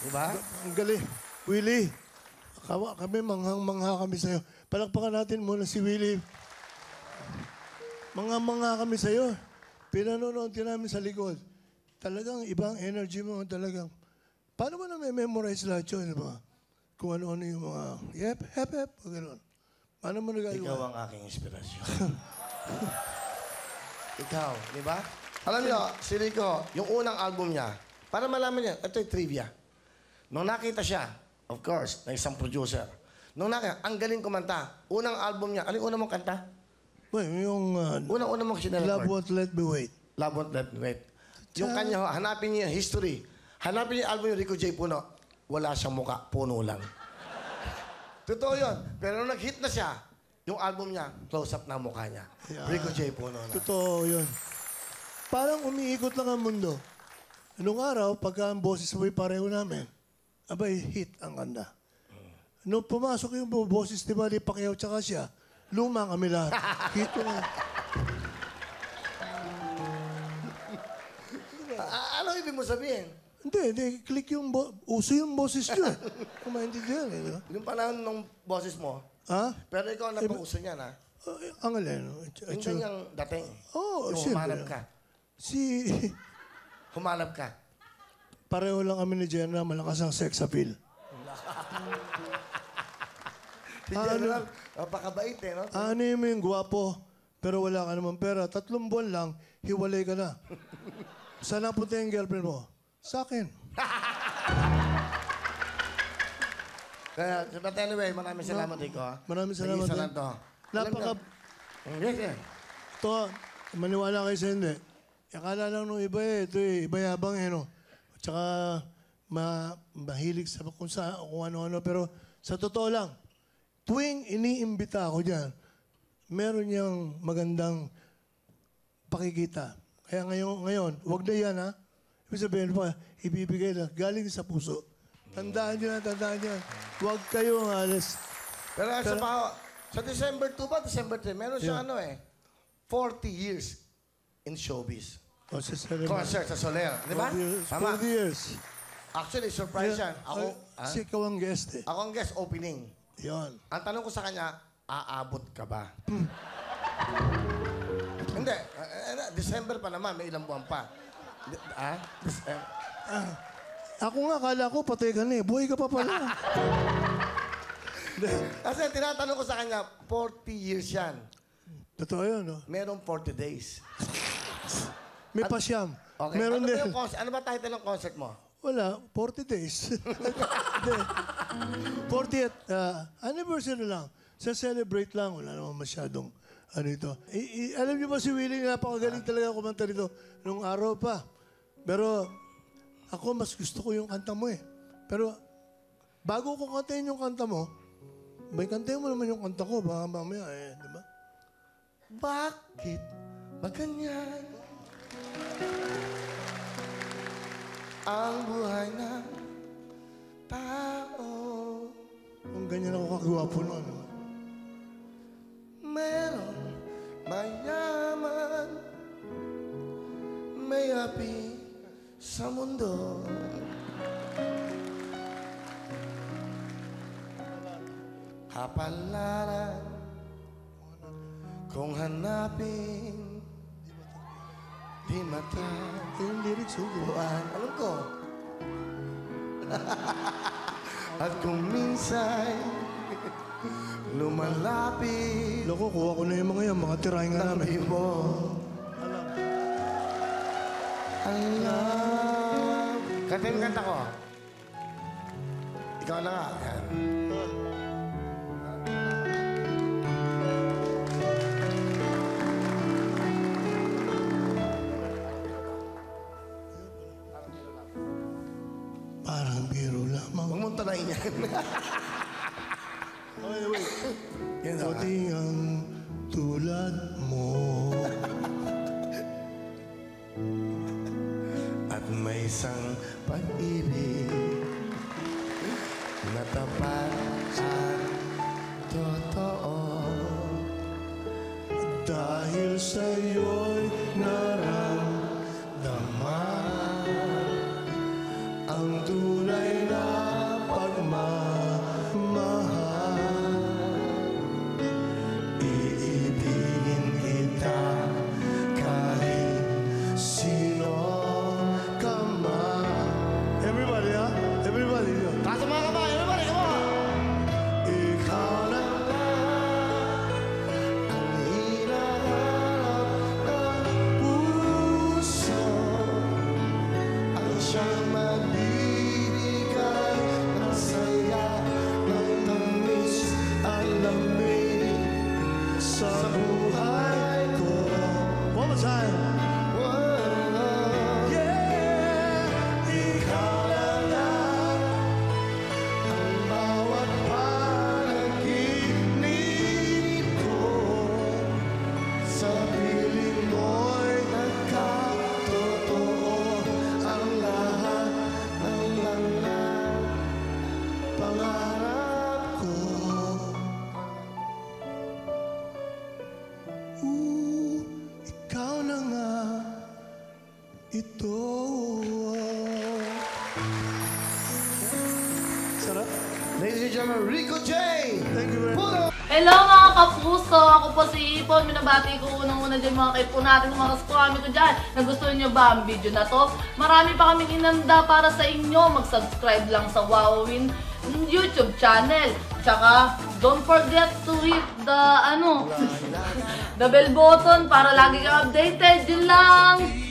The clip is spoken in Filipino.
Diba? Ang galing. Willie, kami manghang-mangha kami sa'yo. Palakpakan natin muna si Willie. Mangha-mangha kami sa'yo. Pinanonood ka namin sa likod. Talagang ibang energy mo. Talagang. Paano mo na may memorize lahat yun? Diba? Kung ano-ano yung mga yep, hep, hep. Gano'n. Paano mo nagagawa? Ikaw ang aking inspirasyon. Ikaw, di ba? Alam niyo, si Rico, yung unang album niya, para malaman niya, ito yung trivia. Nung nakita siya, of course, na isang producer, nung nakita, ang galing kumanta. Unang album niya, ano yung unang mong kanta? Well, yung Unang-unang mong sinerecord. Love Won't Let Me Wait. Love Won't Let Me Wait. Yung kanya, hanapin niyo yung history. Hanapin niyo yung album yung Rico J. Puno. Wala siyang muka, puno lang. Totoo yun. Pero nung nag-hit na siya, yung album niya, close-up na ang mukha niya. Yeah. Rico J. Puno na. Totoo yun. Parang umiikot lang ang mundo. Nung araw, pagka ang boses mo'y pareho namin, abay, hit ang kanta. Nung pumasok yung boses ni Manny Pacquiao tsaka siya, luma kami lahat. Hit ko na. Ano ibig mo sabihin? Hindi. Click yung uso yung boses nyo. Kung maintindihan, eh. Diba? Yung panahon ng boses mo, Ha? pero ikaw ang napauso niya, na. Ang alin. Yung ganyang dating. Oo, yung siyempre. humanap ka. Humanap ka. Pareho lang kami ni Jenna, malakas ang sex appeal. Si General, napakabait eh, no? Ano mo yung gwapo, pero wala ka naman pera. 3 buwan lang, hiwalay ka na. Saan napunta yung girlfriend mo? Sa akin. Kaya, but anyway, maraming salamat, Rico. Ha? Maraming salamat. Nag-isa lang to. Napaka... Yes, yes. Ito, maniwala kayo sa hindi. Akala lang nung iba eh. Ito eh, iba yabang eh, no? Tsaka, mahilig sa kung ano-ano. Pero sa totoo lang, tuwing iniimbita ako dyan, meron niyang magandang pakikita. Kaya ngayon, wag na yan, ha? Ibig sabihin pa, ibibigay na galing sa puso. Tandaan nyo na, tandaan nyo. Huwag kayong alis. Pero sa December 2 ba, December 3, meron siya ano eh, 40 years in showbiz. Concert sa Soler, di ba? 40 years. Actually, surprise yan. Ako, Kasi ikaw ang guest eh. ako ang guest opening. Yan. Ang tanong ko sa kanya, aabot ka ba? Hindi. December pa naman, may ilang buwan pa. Ako nga, akala ko patay ka na eh. Buhay ka pa pala. Kasi tinatanong ko sa kanya, 40 years yan. Totoo yun, no? Merong 40 days. May pasyam. Okay. Meron din. Ano ba title ng concert mo? Wala, 40 days. Hindi. 40th anniversary lang. Sa celebrate lang. Wala naman masyadong ano ito. Alam niyo ba si Willie, napakagaling talaga kumanta rito nung araw pa. Pero ako, mas gusto ko yung kanta mo eh. Pero bago ko kantahin yung kanta mo, may kantahin mo naman yung kanta ko. Baka mamaya eh, di ba? Bakit ba ganyan ang buhay ng tao? Kung ganyan ako kagwapo noon. Meron mayaman, may api sa mundo. Kapalaran kung hanapin, di mata. Yung lyrics, oh. Buwan, alam ko. At kung minsan lumalapit Loko, kuha ko na yung mga yan. Mga tirahin nga namin. mo, alam. Kanta yung kanta ko. Ikaw na nga. Yan. Parang biro lamang. Huwag mong tanayin yan. Okay, wait. Yan na. Puti ang tulad mo. At may isang pag-ibig na tapat at totoo. Dahil sa'yo'y naramdaman ang tunay na siyang magbibigay ng saya, ng tamis at lamig sa buhay ko. One more time. Yeah, ikaw lang ang bawat panaginip ko. Sa piling mo'y nagkatotoo ang lahat ng mga pangarap ko. Ikaw na nga ito. Sarap. Ladies and gentlemen, Rico J. Thank you very much. Puno. Hello mga kapuso! Ako po si Ipon. Minabati ko unang-una dyan mga kaipo natin, mga kaskwami ko dyan. Nagustuhan nyo ba ang video na to? Marami pa kaming inanda para sa inyo. Mag-subscribe lang sa Wowin YouTube channel. Tsaka, don't forget to hit the, the bell button para lagi kang updated. Yun lang!